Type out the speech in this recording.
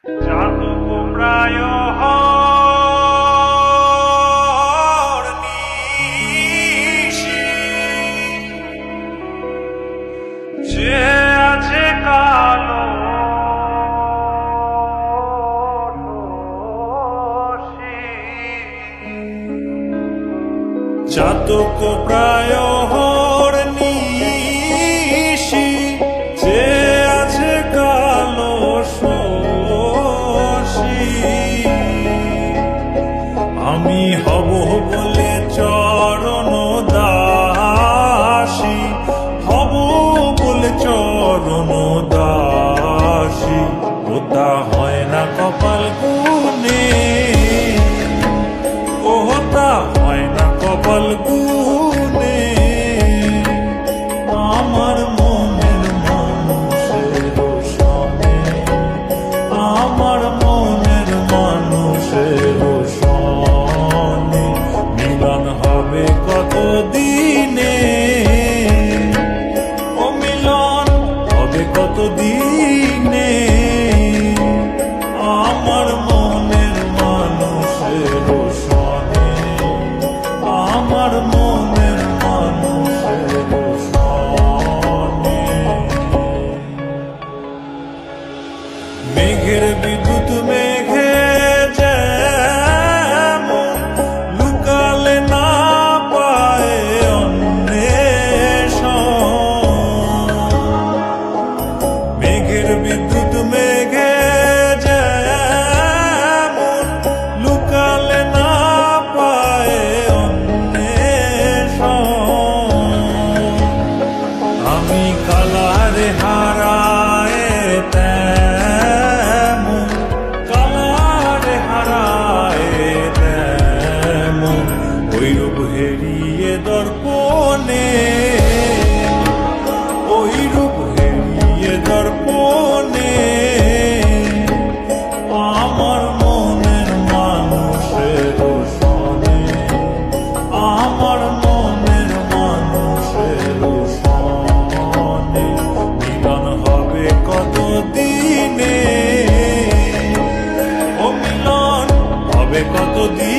চাতক প্রায় যে আছে কালো চাতক প্রায় নিশি যে আছে কালো আমি হব বলে চরণ দাসী হব বলে চরণ দাসী ওটা হয় না কপাল গুনে ওটা হয় না কপাল গুনে আমার মনের মানুষের সঙ্গে আমার মনের মানুষের সঙ্গে মিলন হবে কত দিনে ও মিলন হবে কত দিনে আমার মনের মানুষের সঙ্গে আমার মনের মানুষের সঙ্গে মেঘের বিদ্যুৎ মেঘে যেমন লুকালে না পায় অন্বেষণ মেঘের বিদ্যুৎ মেঘে যেমন লুকালে না পায় অন্বেষণ আমি কালারে হারায় তেমন কালারে হারায় তেমন ওই রূপ হেরিয়ে দর্পণে ওই রূপ হেরিয়ে দর্পণে আমার মনের মানুষের সনে আমার মনের মানুষের সনে মিলন হবে কত দিনে ও মিলন হবে কত দিনে